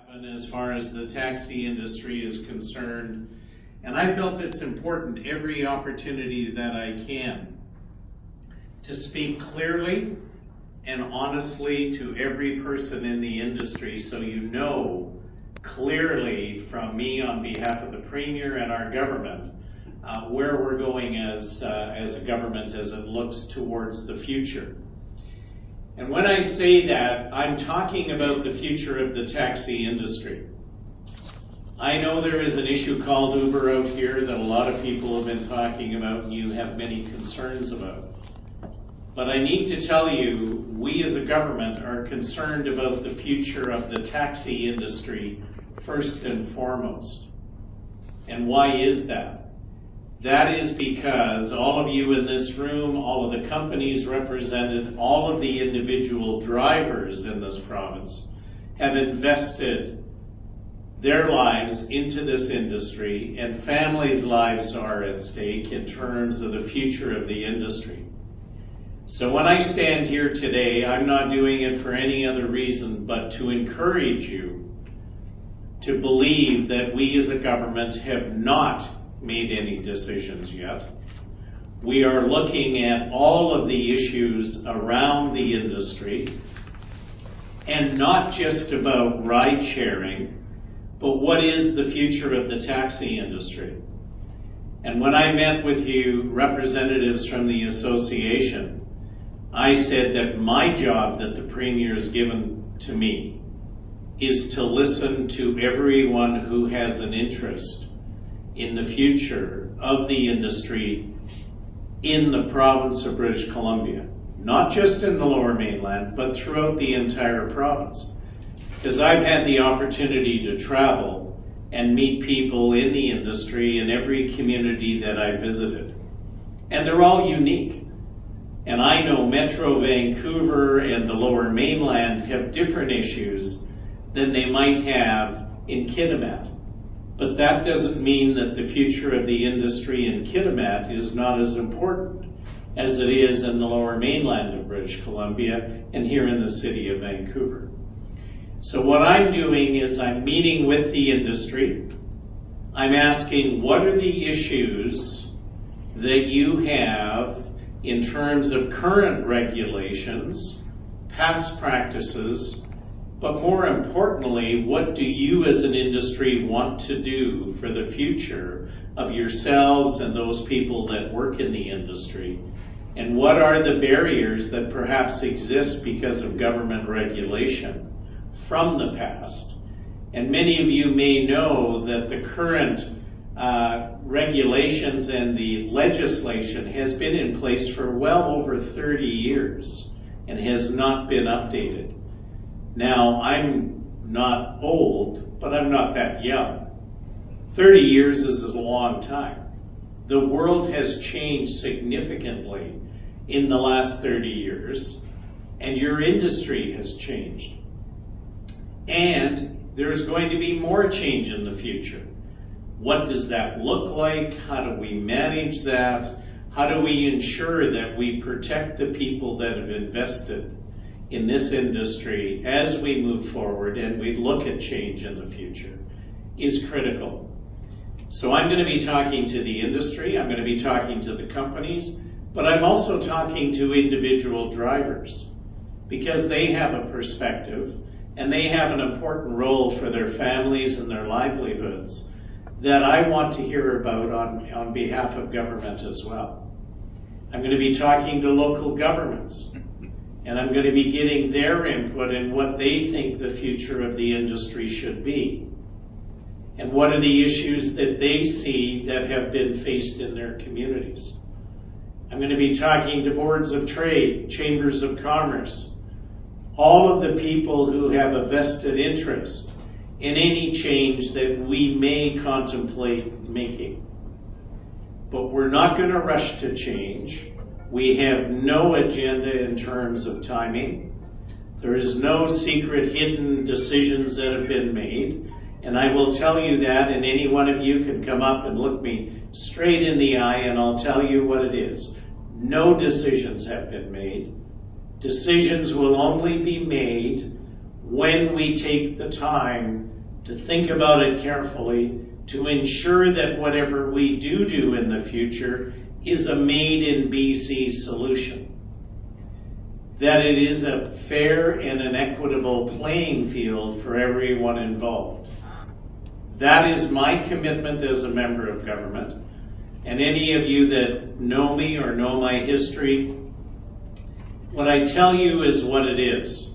happen as far as the taxi industry is concerned, and I felt it's important every opportunity that I can to speak clearly and honestly to every person in the industry, so you know clearly from me on behalf of the Premier and our government where we're going as a government as it looks towards the future. And when I say that, I'm talking about the future of the taxi industry. I know there is an issue called Uber out here that a lot of people have been talking about and you have many concerns about. But I need to tell you, we as a government are concerned about the future of the taxi industry first and foremost. And why is that? That is because all of you in this room, all of the companies represented, all of the individual drivers in this province have invested their lives into this industry, and families' lives are at stake in terms of the future of the industry. So when I stand here today, I'm not doing it for any other reason but to encourage you to believe that we as a government have not made any decisions yet. We are looking at all of the issues around the industry, and not just about ride sharing, but what is the future of the taxi industry. And when I met with you, representatives from the association, I said that my job that the Premier has given to me is to listen to everyone who has an interest in the future of the industry in the province of British Columbia, not just in the Lower Mainland, but throughout the entire province. Because I've had the opportunity to travel and meet people in the industry in every community that I visited. And they're all unique. And I know Metro Vancouver and the Lower Mainland have different issues than they might have in Kitimat. But that doesn't mean that the future of the industry in Kitimat is not as important as it is in the Lower Mainland of British Columbia and here in the city of Vancouver. So what I'm doing is I'm meeting with the industry. I'm asking, what are the issues that you have in terms of current regulations, past practices, but more importantly, what do you as an industry want to do for the future of yourselves and those people that work in the industry? And what are the barriers that perhaps exist because of government regulation from the past? And many of you may know that the current regulations and the legislation has been in place for well over 30 years and has not been updated. Now, I'm not old, but I'm not that young. 30 years is a long time. The world has changed significantly in the last 30 years, and your industry has changed. And there's going to be more change in the future. What does that look like? How do we manage that? How do we ensure that we protect the people that have invested in this industry as we move forward and we look at change in the future is critical. So I'm going to be talking to the industry, I'm going to be talking to the companies, but I'm also talking to individual drivers because they have a perspective and they have an important role for their families and their livelihoods that I want to hear about on behalf of government as well. I'm going to be talking to local governments, and I'm going to be getting their input in what they think the future of the industry should be. And what are the issues that they see that have been faced in their communities. I'm going to be talking to boards of trade, chambers of commerce, all of the people who have a vested interest in any change that we may contemplate making. But we're not going to rush to change. We have no agenda in terms of timing. There is no secret hidden decisions that have been made. And I will tell you that, and any one of you can come up and look me straight in the eye and I'll tell you what it is. No decisions have been made. Decisions will only be made when we take the time to think about it carefully, to ensure that whatever we do in the future is a made in BC solution. That it is a fair and an equitable playing field for everyone involved. That is my commitment as a member of government. And any of you that know me or know my history, what I tell you is what it is.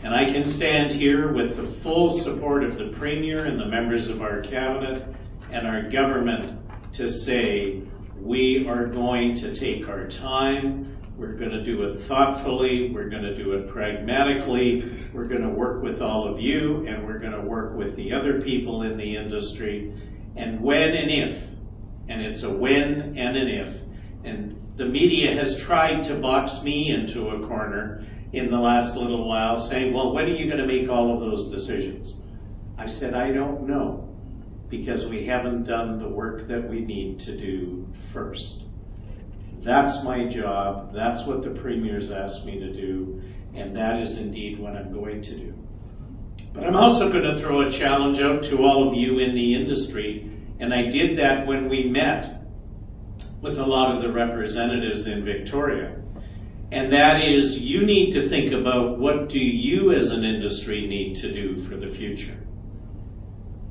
And I can stand here with the full support of the Premier and the members of our cabinet and our government to say we are going to take our time, we're going to do it thoughtfully, we're going to do it pragmatically, we're going to work with all of you, and we're going to work with the other people in the industry. And when and if, and it's a when and an if, and the media has tried to box me into a corner in the last little while saying, well, when are you going to make all of those decisions? I said, I don't know, because we haven't done the work that we need to do first. That's my job, that's what the Premier's asked me to do, and that is indeed what I'm going to do. But I'm also going to throw a challenge out to all of you in the industry, and I did that when we met with a lot of the representatives in Victoria. And that is, you need to think about what do you as an industry need to do for the future.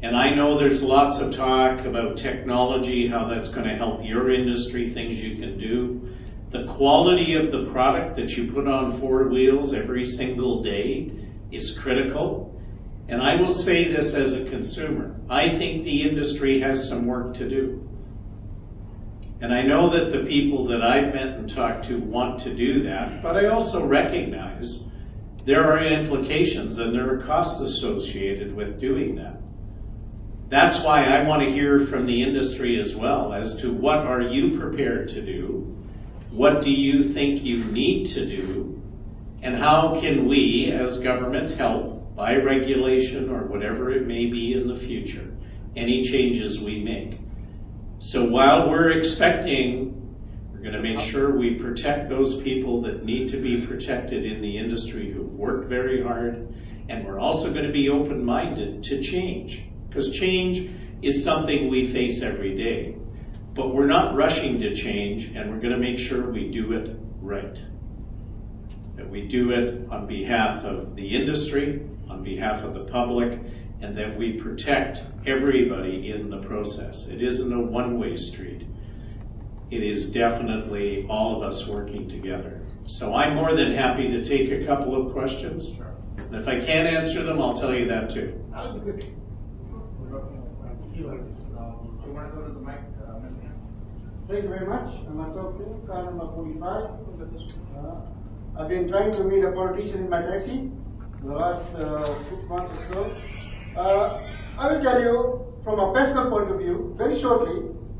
And I know there's lots of talk about technology, how that's going to help your industry, things you can do. The quality of the product that you put on four wheels every single day is critical. And I will say this as a consumer. I think the industry has some work to do. And I know that the people that I've met and talked to want to do that, but I also recognize there are implications and there are costs associated with doing that. That's why I want to hear from the industry as well as to what are you prepared to do, what do you think you need to do, and how can we as government help by regulation or whatever it may be in the future, any changes we make. So while we're expecting, we're going to make sure we protect those people that need to be protected in the industry who've worked very hard, and we're also going to be open-minded to change. Because change is something we face every day. But we're not rushing to change, and we're going to make sure we do it right. That we do it on behalf of the industry, on behalf of the public, and that we protect everybody in the process. It isn't a one-way street. It is definitely all of us working together. So I'm more than happy to take a couple of questions. Sure. And if I can't answer them, I'll tell you that too. You want to go to the mic? Thank you very much. I'm Ashok Singh, car number 45. I've been trying to meet a politician in my taxi for the last 6 months or so. I will tell you from a personal point of view, very shortly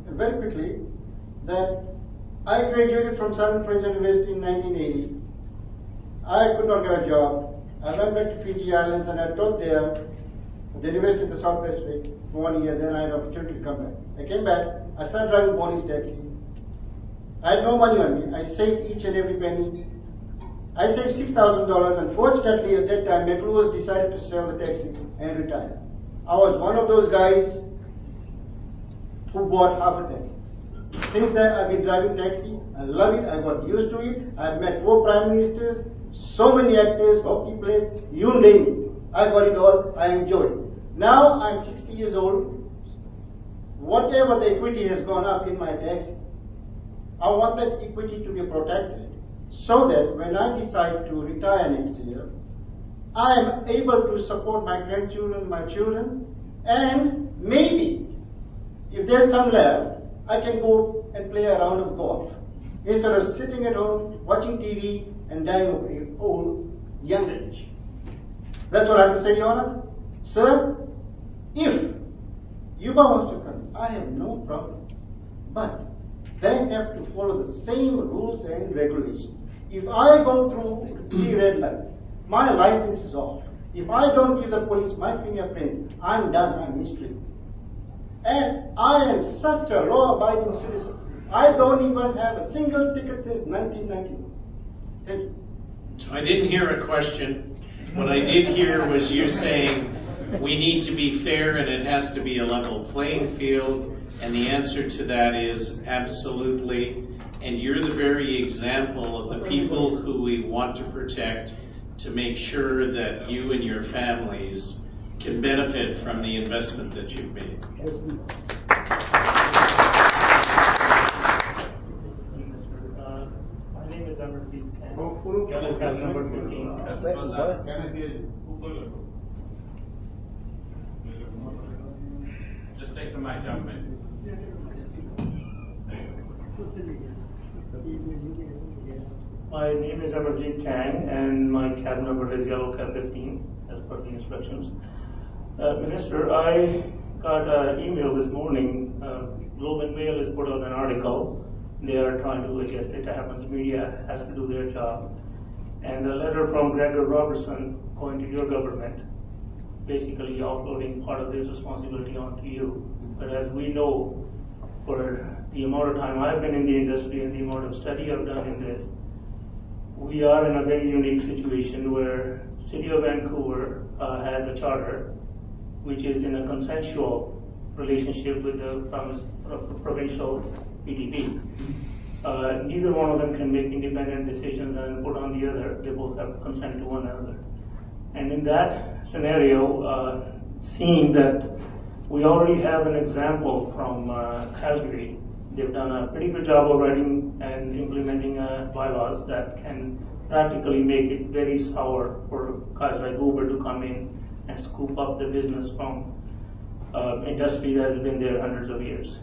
and very quickly, that I graduated from Simon Fraser University in 1980. I could not get a job. I went back to Fiji Islands and I taught there at the University of the South Pacific for 1 year. Then I had an opportunity to come back. I came back. I started driving Bonnie's taxis. I had no money on me. I saved each and every penny. I saved $6,000. Unfortunately, at that time, McLuhan decided to sell the taxi and retire. I was one of those guys who bought half a taxi. Since then, I've been driving taxi. I love it. I got used to it. I've met 4 prime ministers, so many actors, hockey players, you name it. I got it all. I enjoy it. Now I'm 60 years old. Whatever the equity has gone up in my taxi, I want that equity to be protected so that when I decide to retire next year, I am able to support my grandchildren, my children, and maybe if there's some left, I can go and play a round of golf instead of sitting at home watching TV and dying of old young age. That's what I have to say, Your Honor. Sir, if Yuba wants to come, I have no problem. But they have to follow the same rules and regulations. If I go through 3 red lights, my license is off. If I don't give the police my fingerprints, I'm done, I'm history. And I am such a law-abiding citizen. I don't even have a single ticket since 1991. Thank you. So I didn't hear a question. What I did hear was you saying We need to be fair, and it has to be a level playing field, and the answer to that is absolutely. And you're the very example of the people who we want to protect, to make sure that you and your families can benefit from the investment that you've made. Yes, please. My name is Amardeep Khan. Yellow cab number 15. Can I hear you? Just take the mic up, man. My name is Amardeep Kang, and my cab number is Yellow Cab 15, as per the instructions. Minister, I got an email this morning. Globe and Mail has put out an article. They are trying to, I guess it happens, media has to do their job. And a letter from Gregor Robertson going to your government, basically offloading part of his responsibility onto you. But as we know, for the amount of time I've been in the industry and the amount of study I've done in this, we are in a very unique situation where City of Vancouver has a charter which is in a consensual relationship with the provincial PDP. Neither one of them can make independent decisions and put on the other. They both have to consent to one another. And in that scenario, seeing that we already have an example from Calgary, they've done a pretty good job of writing and implementing bylaws that can practically make it very sour for guys like Uber to come in and scoop up the business from industry that has been there hundreds of years.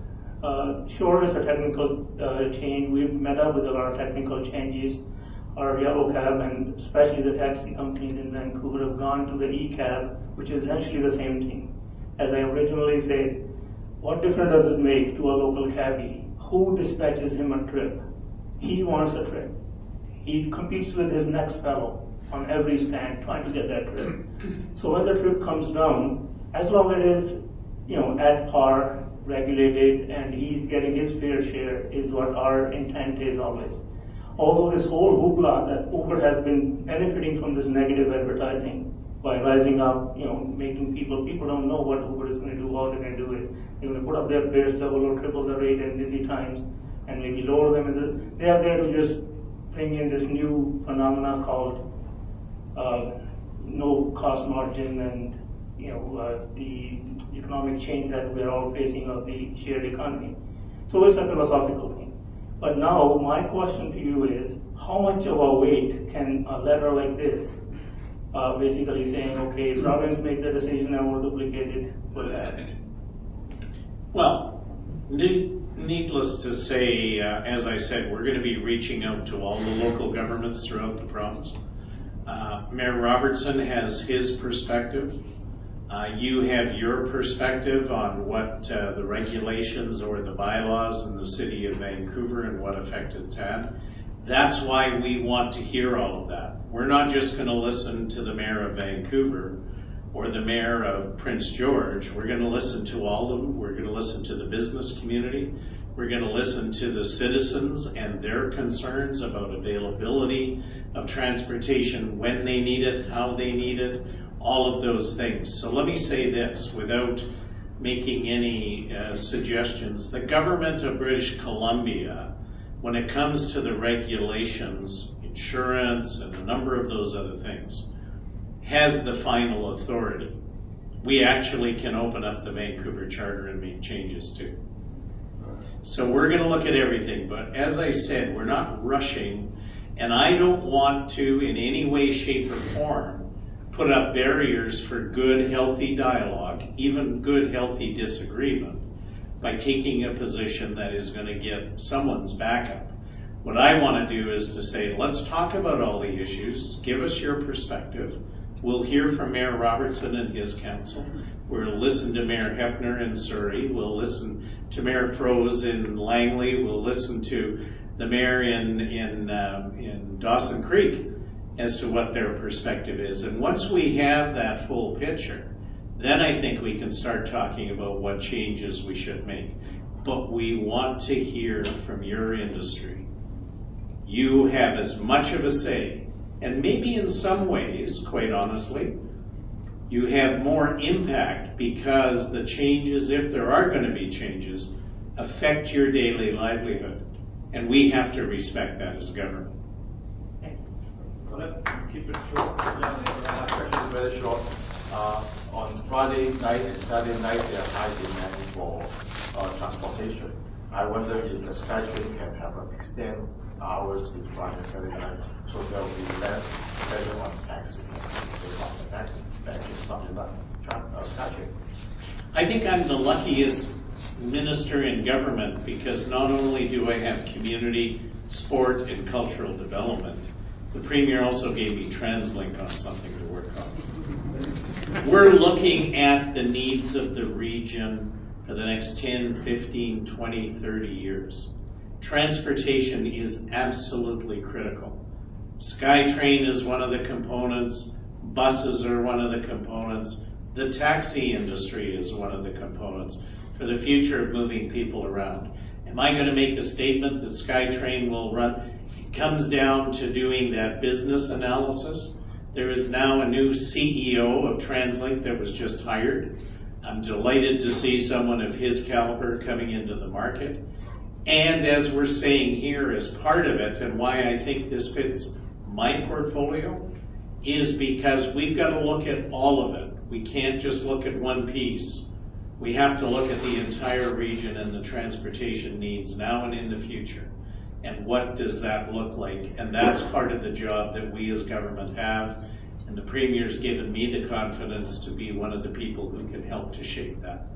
Sure, it's a technical change. We've met up with a lot of technical changes. Our Yellow Cab and especially the taxi companies in Vancouver have gone to the e-cab, which is essentially the same thing. As I originally said, what difference does it make to a local cabbie? Who dispatches him a trip? He wants a trip. He competes with his next fellow on every stand trying to get that trip. So when the trip comes down, as long as it is, at par, regulated, and he's getting his fair share is what our intent is always. Although this whole hoopla that Uber has been benefiting from this negative advertising by rising up, making people don't know what Uber is going to do, how they're going to do it. They're going to put up their fares double or triple the rate in busy times and maybe lower them. They are there to just bring in this new phenomena called no cost margin and the economic change that we're all facing of the shared economy. So it's a philosophical thing. But now my question to you is, how much of a weight can a letter like this basically saying, okay, province make the decision and we'll duplicate it with that? Well, needless to say, as I said, we're going to be reaching out to all the local governments throughout the province. Mayor Robertson has his perspective. You have your perspective on what the regulations or the bylaws in the city of Vancouver and what effect it's had. That's why we want to hear all of that. We're not just going to listen to the mayor of Vancouver or the mayor of Prince George. We're going to listen to all of them. We're going to listen to the business community. We're going to listen to the citizens and their concerns about availability of transportation, when they need it, how they need it, all of those things. So let me say this without making any suggestions. The government of British Columbia, when it comes to the regulations, insurance, and a number of those other things, has the final authority. We actually can open up the Vancouver Charter and make changes too. So we're going to look at everything, but as I said, we're not rushing, and I don't want to in any way, shape, or form put up barriers for good, healthy dialogue, even good, healthy disagreement, by taking a position that is going to get someone's backup. What I want to do is to say, let's talk about all the issues, give us your perspective. We'll hear from Mayor Robertson and his council. We'll listen to Mayor Hepner in Surrey. We'll listen to Mayor Froese in Langley. We'll listen to the mayor in Dawson Creek as to what their perspective is. And once we have that full picture, then I think we can start talking about what changes we should make. But we want to hear from your industry. You have as much of a say, and maybe in some ways, quite honestly, you have more impact because the changes, if there are going to be changes, affect your daily livelihood. And we have to respect that as government. Keep it short. My question is very short. On Friday night and Saturday night, there are high demand for transportation. I wonder if the SkyTrain can have an extended hours with Friday and Saturday night, so there will be less pressure on taxi. Something like SkyTrain. I think I'm the luckiest minister in government because not only do I have community, sport, and cultural development, the Premier also gave me TransLink on something to work on. We're looking at the needs of the region for the next 10, 15, 20, 30 years. Transportation is absolutely critical. SkyTrain is one of the components, buses are one of the components, the taxi industry is one of the components for the future of moving people around. Am I going to make a statement that SkyTrain will run? It comes down to doing that business analysis. There is now a new CEO of TransLink that was just hired. I'm delighted to see someone of his caliber coming into the market. And as we're saying here, as part of it, and why I think this fits my portfolio, is because we've got to look at all of it. We can't just look at one piece. We have to look at the entire region and the transportation needs now and in the future. And what does that look like? And that's part of the job that we as government have. And the Premier's given me the confidence to be one of the people who can help to shape that.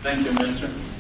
Thank you, Minister.